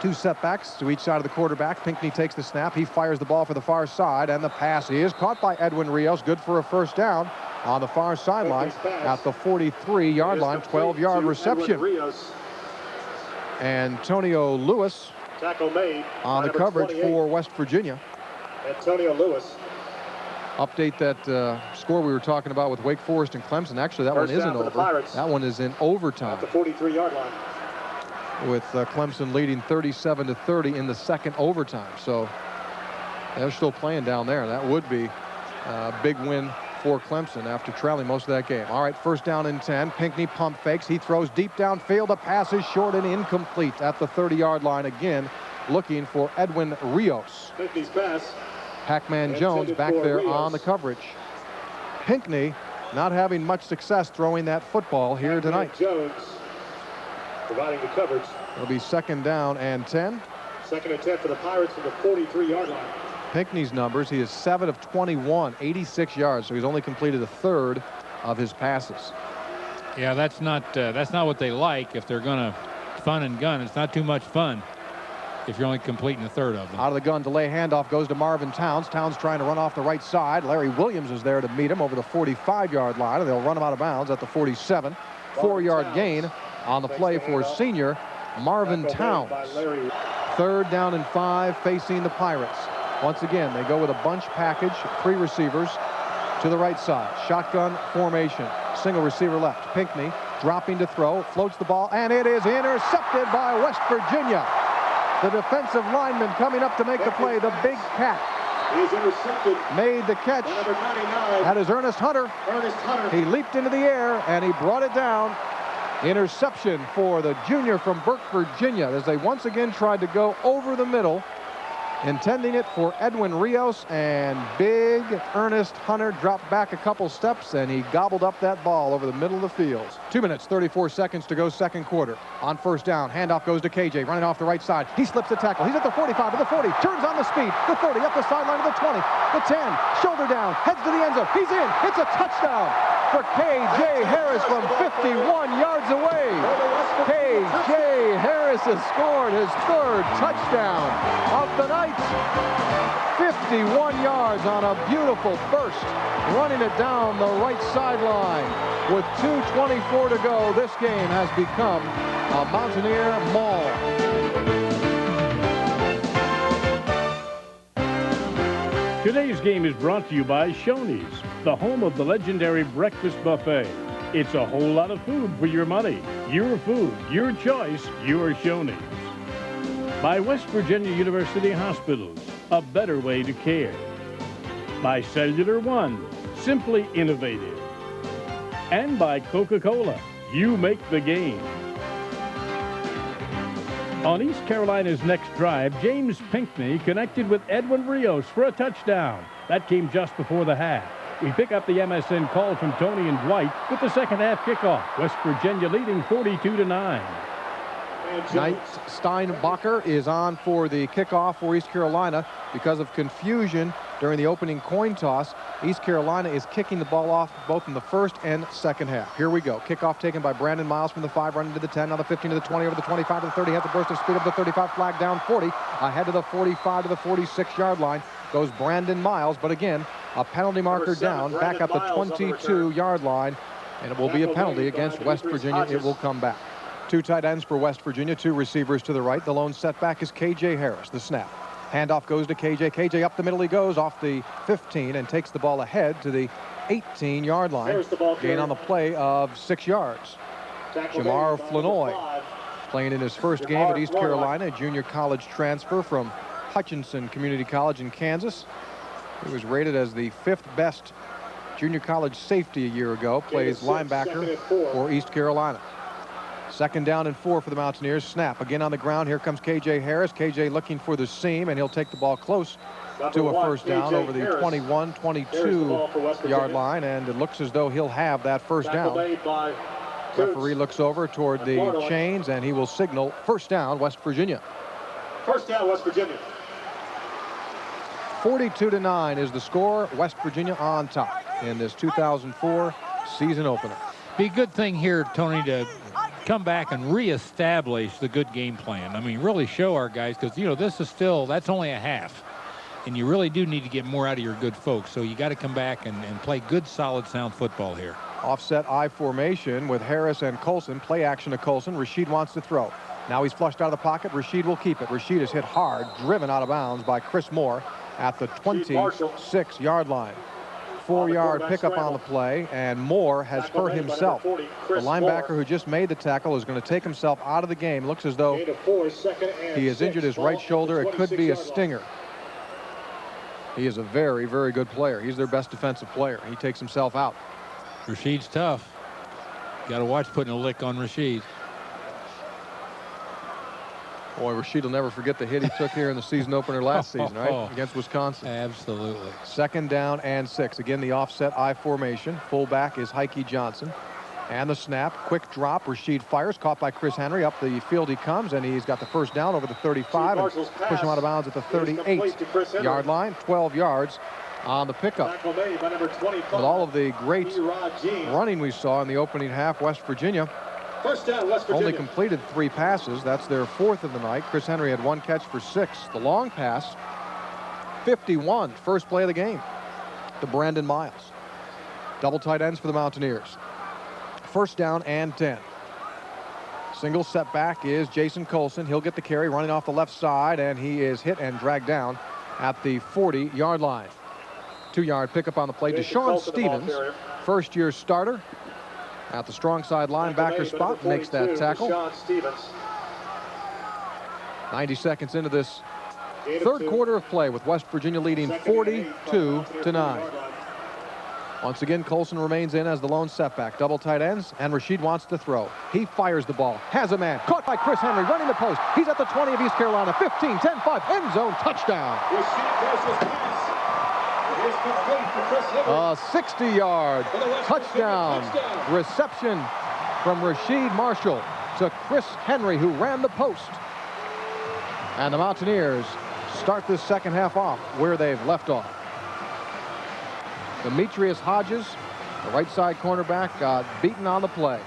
Two setbacks to each side of the quarterback. Pinckney takes the snap. He fires the ball for the far side, and the pass is caught by Edwin Rios. Good for a first down on the far sideline at the 43-yard line. 12-yard reception. Antonio Lewis tackle made on the coverage for West Virginia. Antonio Lewis. Update that score we were talking about with Wake Forest and Clemson. Actually, that one isn't over. That one is in overtime. At the 43-yard line. With Clemson leading 37-30 in the second overtime. So they're still playing down there. That would be a big win for Clemson after trailing most of that game. All right, first down and 10. Pinckney pump fakes. He throws deep downfield. The pass is short and incomplete at the 30-yard line again, looking for Edwin Rios. Pinckney's pass. Pac-Man Jones back there Rios. on the coverage. Pinckney not having much success throwing that football here tonight. Jones providing the coverage. It'll be second down and 10. Second and 10 for the Pirates from the 43-yard line. Pinckney's numbers, he is 7 of 21, 86 yards, so he's only completed a third of his passes. Yeah, that's not what they like if they're going to fun and gun. It's not too much fun if you're only completing a third of them. Out of the gun, delay handoff goes to Marvin Towns. Towns trying to run off the right side. Larry Williams is there to meet him over the 45-yard line, and they'll run him out of bounds at the 47. 4-yard gain on the play for senior Marvin Towns. Third down and 5 facing the Pirates. Once again, they go with a bunch package, 3 receivers to the right side. Shotgun formation, single receiver left. Pinckney dropping to throw, floats the ball, and it is intercepted by West Virginia. The defensive lineman coming up to make the play, the big cat. He's intercepted. Made the catch. Number 99. That is Ernest Hunter. Ernest Hunter. He leaped into the air, and he brought it down. Interception for the junior from Burke, Virginia, as they once again tried to go over the middle, intending it for Edwin Rios, and big Ernest Hunter dropped back a couple steps, and he gobbled up that ball over the middle of the field. 2 minutes, 34 seconds to go second quarter. On first down, handoff goes to KayJay, running off the right side. He slips the tackle. He's at the 45 to the 40, turns on the speed, the 30, up the sideline to the 20, the 10, shoulder down, heads to the end zone. He's in. It's a touchdown for KayJay Harris from 51 yards away. KayJay Harris has scored his third touchdown of the night. 51 yards on a beautiful burst, running it down the right sideline. With 2:24 to go, this game has become a Mountaineer Maul. Today's game is brought to you by Shoney's, the home of the legendary breakfast buffet. It's a whole lot of food for your money. Your food, your choice, your Shoney's. By West Virginia University Hospitals, a better way to care. By Cellular One, simply innovative. And by Coca-Cola, you make the game. On East Carolina's next drive, James Pinckney connected with Edwin Rios for a touchdown. That came just before the half. We pick up the MSN call from Tony and Dwight with the second half kickoff. West Virginia leading 42-9. Knight Steinbacher is on for the kickoff for East Carolina. Because of confusion during the opening coin toss, East Carolina is kicking the ball off both in the first and second half. Here we go. Kickoff taken by Brandon Miles from the 5, running to the 10, now the 15 to the 20, over the 25 to the 30, has the burst of speed of the 35, flag down 40, ahead to the 45 to the 46-yard line goes Brandon Miles, but again, a penalty marker down, back at the 22-yard line, and it will be a penalty against West Virginia. It will come back. 2 tight ends for West Virginia, 2 receivers to the right. The lone setback is KayJay Harris. The snap. Handoff goes to KayJay. KayJay up the middle he goes, off the 15, and takes the ball ahead to the 18-yard line. Gain on the play of 6 yards. Jamar Flanoy playing in his first game at East Carolina, a junior college transfer from Hutchinson Community College in Kansas. He was rated as the 5th best junior college safety a year ago. Plays linebacker for East Carolina. Second down and 4 for the Mountaineers. Snap again on the ground. Here comes KayJay Harris. KayJay looking for the seam, and he'll take the ball close to a first down over the 21, 22-yard line, and it looks as though he'll have that first down. Referee looks over toward the chains, and he will signal first down, West Virginia. First down, West Virginia. 42-9 is the score. West Virginia on top in this 2004 season opener. Be a good thing here, Tony, to come back and reestablish the good game plan. I mean, really show our guys, because, you know, this is still, that's only a half. And you really do need to get more out of your good folks. So you got to come back and play good, solid, sound football here. Offset I formation with Harris and Colson. Play action to Colson. Rashid wants to throw. Now he's flushed out of the pocket. Rashid will keep it. Rashid is hit hard, driven out of bounds by Chris Moore at the 26-yard line. 4-yard pickup on the play, and Moore has hurt himself. The linebacker who just made the tackle is going to take himself out of the game. Looks as though he has injured his right shoulder. It could be a stinger. He is a very, very good player. He's their best defensive player. He takes himself out. Rashid's tough. Got to watch putting a lick on Rashid. Boy, Rashid will never forget the hit he took here in the season opener last season, right? Against Wisconsin. Absolutely. 2nd down and 6. Again, the offset I formation. Fullback is Heike Johnson. And the snap. Quick drop. Rashid fires. Caught by Chris Henry. Up the field he comes, and he's got the first down over the 35. And push him out of bounds at the 38-yard line. 12 yards on the pickup. With all of the great running we saw in the opening half, West Virginia First down, West Virginia. only completed 3 passes. That's their 4th of the night. Chris Henry had 1 catch for 6. The long pass, 51, first play of the game, to Brandon Miles. Double tight ends for the Mountaineers. First down and 10. Single setback is Jason Colson. He'll get the carry running off the left side, and he is hit and dragged down at the 40-yard line. 2-yard pickup on the play. Deshaun Stevens, first-year starter, at the strong side linebacker spot, makes that tackle. 90 seconds into this third quarter of play, with West Virginia leading 42-9. Once again, Colson remains in as the lone setback. Double tight ends, and Rashid wants to throw. He fires the ball. Has a man. Caught by Chris Henry, running the post. He's at the 20 of East Carolina. 15, 10, 5, end zone, touchdown. A 60-yard touchdown reception from Rasheed Marshall to Chris Henry, who ran the post. And the Mountaineers start this second half off where they've left off. Demetrius Hodges, the right side cornerback, got beaten on the play.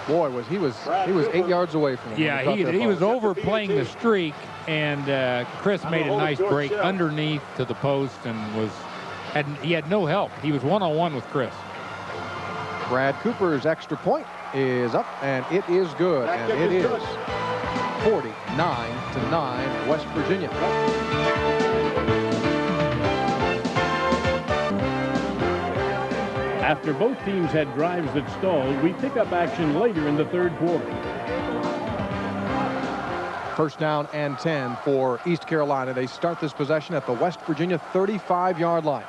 Boy, he was 8 yards away from him. Yeah, he was overplaying the streak, and Chris made a nice break underneath to the post, and he had no help. He was one-on-one with Chris. Brad Cooper's extra point is up, and it is good, and it is 49-9 West Virginia. After both teams had drives that stalled, we pick up action later in the third quarter. First down and 10 for East Carolina. They start this possession at the West Virginia 35-yard line.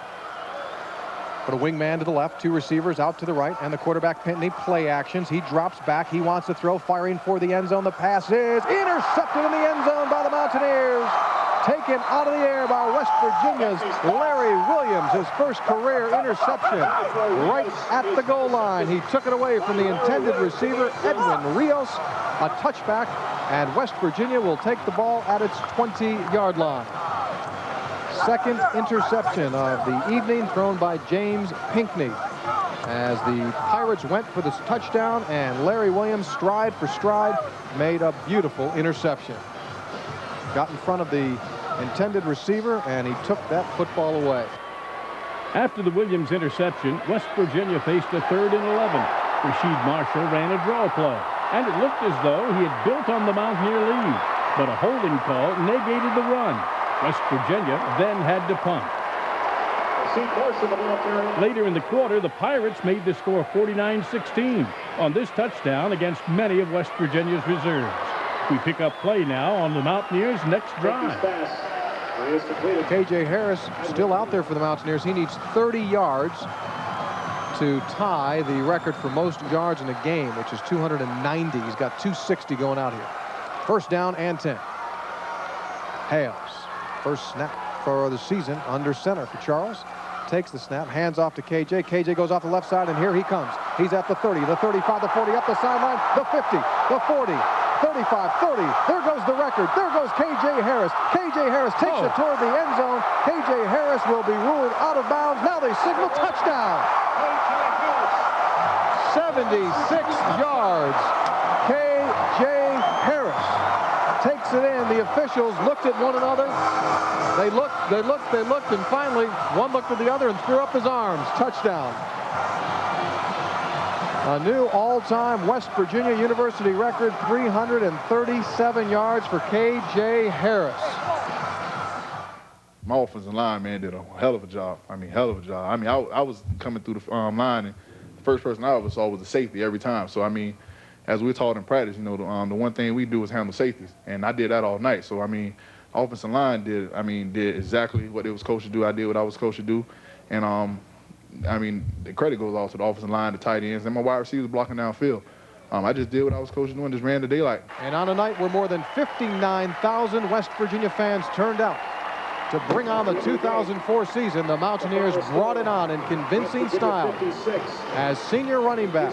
Put a wingman to the left, 2 receivers out to the right, and the quarterback Pinckney play actions. He drops back. He wants to throw, firing for the end zone. The pass is intercepted in the end zone by the Mountaineers. Taken out of the air by West Virginia's Larry Williams, his first career interception right at the goal line. He took it away from the intended receiver, Edwin Rios. A touchback, and West Virginia will take the ball at its 20-yard line. Second interception of the evening thrown by James Pinckney, as the Pirates went for this touchdown, and Larry Williams, stride for stride, made a beautiful interception. Got in front of the intended receiver, and he took that football away. After the Williams interception, West Virginia faced a 3rd and 11. Rasheed Marshall ran a draw play, and it looked as though he had built on the Mountaineer lead, but a holding call negated the run. West Virginia then had to punt. Later in the quarter, the Pirates made the score 49-16 on this touchdown against many of West Virginia's reserves. We pick up play now on the Mountaineers' next drive. KayJay Harris still out there for the Mountaineers. He needs 30 yards to tie the record for most yards in a game, which is 290. He's got 260 going out here. First down and 10. Hales, first snap for the season under center for Charles. Takes the snap, hands off to KayJay. KayJay goes off the left side, and here he comes. He's at the 30, the 35, the 40, up the sideline, the 50, the 40, 35, 30. There goes the record. There goes KayJay Harris. KayJay Harris takes it toward the end zone. KayJay Harris will be ruled out of bounds. Now they signal touchdown. 76 yards. KayJay Harris takes it in. The officials looked at one another. They looked, and finally one looked at the other and threw up his arms. Touchdown. A new all-time West Virginia University record, 337 yards for KayJay Harris. My offensive line, man, did a hell of a job. I mean, hell of a job. I mean, I was coming through the line, and the first person I ever saw was the safety every time. So, I mean, as we were taught in practice, you know, the one thing we do is handle safeties, and I did that all night. So, I mean, offensive line did exactly what it was coached to do. I did what I was coached to do, and I mean, the credit goes off to the offensive line, the tight ends, and my wide receivers blocking downfield. I just did what I was coached to do and just ran the daylight. And on a night where more than 59,000 West Virginia fans turned out to bring on the 2004 season, the Mountaineers brought it on in convincing style. As senior running back,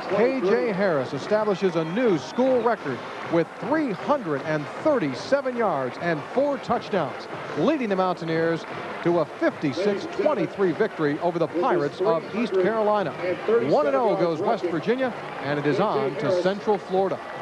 KayJay Harris establishes a new school record with 337 yards and 4 touchdowns, leading the Mountaineers to a 56-23 victory over the Pirates of East Carolina. 1-0 goes West Virginia, and it is on to Central Florida.